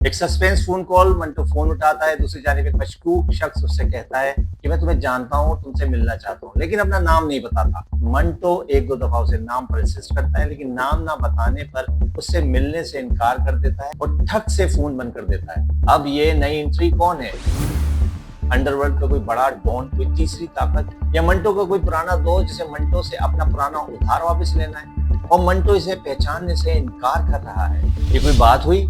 ایک suspense phone call, Manto phone اٹھاتا ہے، دوسری جانب ایک مشکوک شخص اس سے کہتا ہے کہ میں تمہیں جانتا ہوں، تم سے ملنا چاہتا ہوں، لیکن اپنا نام نہیں بتاتا۔ منٹو ایک دو دفعہ اسے نام پر انسسٹ کرتا ہے، لیکن نام نہ بتانے پر اس سے ملنے سے انکار کر دیتا ہے اور ٹھک سے فون بند کر دیتا ہے۔ اب یہ نئی انٹری کون ہے؟ انڈر ورلڈ کا کوئی بڑا ڈون، کوئی تیسری طاقت، یا منٹو کا کوئی پرانا دوست جسے منٹو سے اپنا پرانا ادھار واپس لینا ہے اور منٹو اسے پہچاننے سے انکار کر رہا ہے؟ یہ کوئی بات ہوئی؟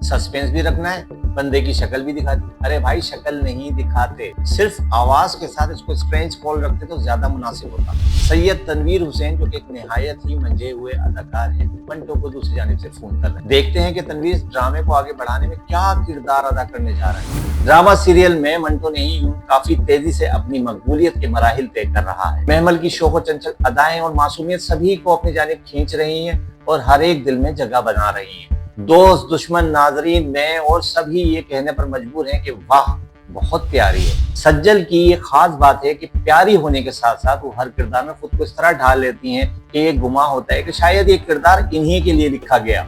سسپینس بھی رکھنا ہے، بندے کی شکل بھی دکھاتی۔ ارے بھائی شکل نہیں دکھاتے، صرف آواز کے ساتھ اس کو اسٹرینج کال رکھتے تو زیادہ مناسب ہوتا۔ سید تنویر حسین جو کہ ایک نہایت ہی منجھے ہوئے اداکار ہیں، منٹو کو دوسری جانب سے فون کر رہے ہیں۔ دیکھتے ہیں کہ تنویر اس ڈرامے کو آگے بڑھانے میں کیا کردار ادا کرنے جا رہے ہیں۔ ڈرامہ سیریل میں منٹو نہیں یوں کافی تیزی سے اپنی مقبولیت کے مراحل طے کر رہا ہے۔ محمل کی شوخ و چنچل ادائیں اور معصومیت سبھی کو اپنی جانب کھینچ رہی ہیں اور ہر ایک دل میں جگہ بنا رہی ہیں۔ دوست، دشمن، ناظرین، میں اور سبھی یہ کہنے پر مجبور ہیں کہ واہ بہت پیاری ہے۔ سجل کی یہ خاص بات ہے کہ پیاری ہونے کے ساتھ ساتھ وہ ہر کردار میں خود کو اس طرح ڈھال لیتی ہیں کہ یہ گمان ہوتا ہے کہ شاید یہ کردار انہی کے لیے لکھا گیا۔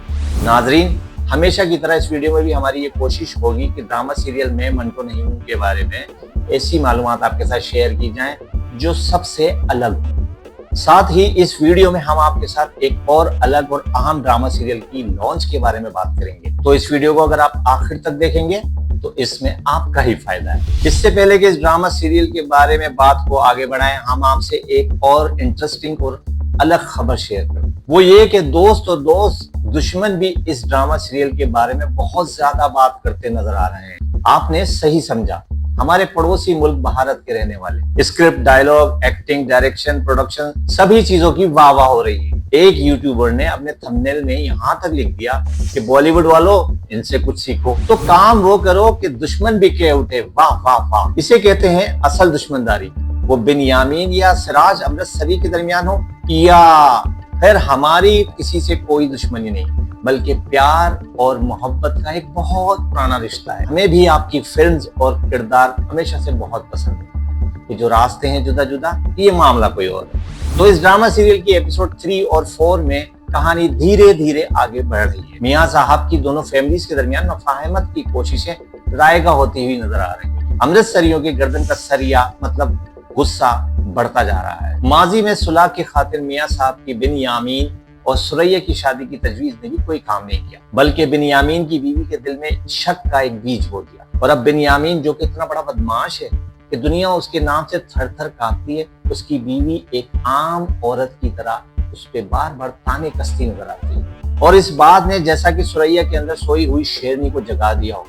ناظرین، ہمیشہ کی طرح اس ویڈیو میں بھی ہماری یہ کوشش ہوگی کہ ڈرامہ سیریل میں منٹو نہیں ہوں کے بارے میں ایسی معلومات آپ کے ساتھ شیئر کی جائیں جو سب سے الگ ہوں۔ ساتھ ہی اس ویڈیو میں ہم آپ کے ساتھ ایک اور الگ اور اہم ڈرامہ سیریل کی لانچ کے بارے میں بات کریں گے، تو اس ویڈیو کو اگر آپ آخر تک دیکھیں گے تو اس میں آپ کا ہی فائدہ ہے۔ اس سے پہلے کہ اس ڈرامہ سیریل کے بارے میں بات کو آگے بڑھائیں، ہم آپ سے ایک اور انٹرسٹنگ اور الگ خبر شیئر کریں۔ وہ یہ کہ دوست اور دوست دشمن بھی اس ڈرامہ سیریل کے بارے میں بہت زیادہ بات کرتے نظر آ رہے ہیں۔ آپ نے صحیح سمجھا، ہمارے پڑوسی ملک بھارت کے رہنے والے۔ Script, dialogue, acting, direction, production, سبھی چیزوں کی واہ واہ ہو رہی ہے۔ ایک یوٹیوبر نے اپنے تھمبنیل میں یہاں تک لکھ دیا کہ بالی ووڈ والوں ان سے کچھ سیکھو، تو کام وہ کرو کہ دشمن بھی کہہ اٹھے واہ واہ واہ۔ اسے کہتے ہیں اصل دشمنداری، وہ بنیامین یا سراج امرتسری کے درمیان ہو یا پھر ہماری کسی سے کوئی دشمنی نہیں، بلکہ پیار اور محبت کا ایک بہت پرانا رشتہ ہے۔ ہمیں بھی آپ کی فلمز اور کردار ہمیشہ سے بہت پسند ہے۔ یہ جو راستے ہیں جدا جدا، یہ معاملہ کوئی اور ہے۔ تو اس ڈرامہ سیریل کی ایپیسوڈ 3 اور 4 میں کہانی دھیرے دھیرے آگے بڑھ رہی ہے۔ میاں صاحب کی دونوں فیملیز کے درمیان مفاہمت کی کوششیں رائے گاہ ہوتی ہوئی نظر آ رہی ہیں۔ امرتسریوں کی گردن کا سریا مطلب غصہ بڑھتا جا رہا ہے۔ ماضی میں صلح کی خاطر میاں صاحب کی بنیامین اور سریا کی شادی کی تجویز نے بھی کوئی کام نہیں کیا، بلکہ بنیامین کی بیوی کے دل میں شک کا ایک بیج بو دیا۔ اور اب بنیامین جو کہ اتنا بڑا بدمعاش ہے کہ دنیا اس کے نام سے تھر تھر کانپتی ہے، اس کی بیوی ایک عام عورت کی طرح اس پہ بار بار تانے کستی نظر آتی ہے۔ اور اس بات نے جیسا کہ سریا کے اندر سوئی ہوئی شیرنی کو جگا دیا ہو،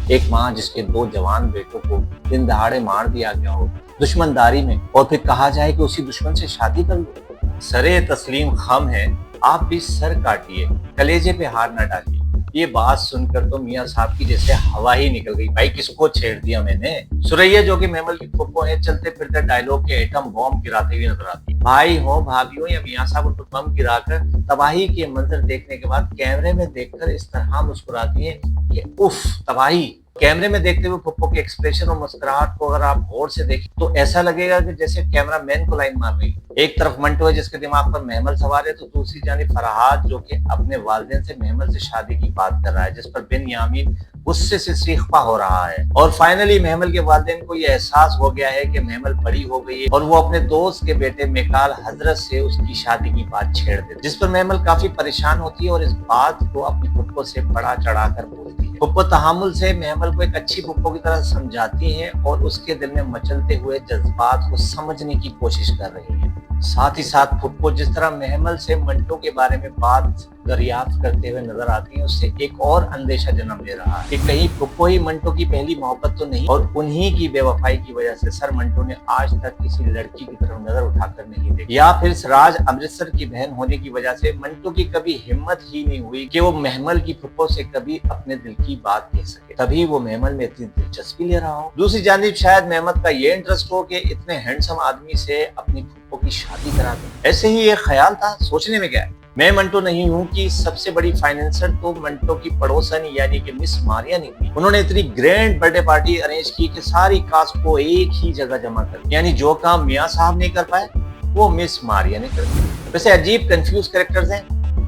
ایک ماں جس کے 2 جوان بیٹوں کو دن دہاڑے مار دیا گیا ہو دشمنداری میں، اور پھر کہا جائے کہ اسی دشمن سے شادی کر لو۔ سرے تسلیم خم ہے، آپ بھی سر کاٹیے، کلیجے پہ ہاتھ نہ ڈالیے۔ یہ بات سن کر تو میاں صاحب کی جیسے ہوا ہی نکل گئی، بھائی کس کو چھیڑ دیا میں نے۔ سریا جو کہ محمل کی پھپھو ہے، چلتے پھرتے ڈائیلاگ کے ایٹم بم گراتے ہوئے نظر آتی ہے۔ بھائی ہو بھابھیوں یا میاں صاحب ان پر بم گرا کر تباہی کے منظر دیکھنے کے بعد کیمرے میں دیکھ کر اس طرح مسکراتی ہیں کہ اف تباہی۔ کیمرے میں دیکھتے ہوئے پھپھو کے ایکسپریشن اور مسکراہٹ کو اگر آپ غور سے دیکھیں تو ایسا لگے گا کہ جیسے کیمرہ مین کو لائن مار رہی ہے۔ ایک طرف منٹو ہے جس کے دماغ پر محمل سوار ہے، تو دوسری جانب فرحاد جو کہ اپنے والدین سے محمل سے شادی کی بات کر رہا ہے، جس پر بنیامین غصے سے سیخپا ہو رہا ہے۔ اور فائنلی محمل کے والدین کو یہ احساس ہو گیا ہے کہ محمل بڑی ہو گئی ہے اور وہ اپنے دوست کے بیٹے میکال حضرت سے اس کی شادی کی بات چھیڑ دے، جس پر محمل کافی پریشان ہوتی ہے اور اس بات کو اپنی پھپھو سے بڑا چڑھا کر بولتی ہے۔ پھپھو تحمل سے محمل کو ایک اچھی پھپھو کی طرح سمجھاتی ہیں اور اس کے دل میں مچلتے ہوئے جذبات کو سمجھنے کی کوشش کر رہی ہیں۔ ساتھ ہی ساتھ پھپھو جس طرح محمل سے منٹو کے بارے میں بات دریافت کرتے ہوئے نظر آتی ہیں، اس سے ایک اور اندیشہ جنم لے رہا ہے کہ کہیں پھپھو ہی منٹو کی پہلی محبت تو نہیں، اور انہی کی بے وفائی کی وجہ سے سر منٹو نے آج تک کسی لڑکی کی طرف نظر اٹھا کر نہیں دیکھی، یا پھر سراج امرتسر کی بہن ہونے کی وجہ سے منٹو کی کبھی ہمت ہی نہیں ہوئی کہ وہ محمل کی پھپھو سے کبھی اپنے دل کی بات کہہ سکے، تبھی وہ محمل میں اتنی دلچسپی لے رہا ہو۔ دوسری جانب شاید محمد کا یہ انٹرسٹ ہو کہ اتنے ہینڈسم آدمی سے اپنی پھپھو کی شادی کرا دیں۔ ایسے ہی ایک خیال تھا، سوچنے میں کیا ہے۔ میں منٹو نہیں ہوں کہ سب سے بڑی فائنینسر تو منٹو کی پڑوسن یعنی کہ مس ماریا نکلی۔ انہوں نے اتنی grand birth day party arrange کی کہ ساری کاسٹ کو ایک ہی جگہ جمع کر دیا، یعنی جو کام میاں صاحب نہیں کر پائے وہ مس ماریا نے کر دیا۔ ویسے عجیب کنفیوز کریکٹرز ہیں،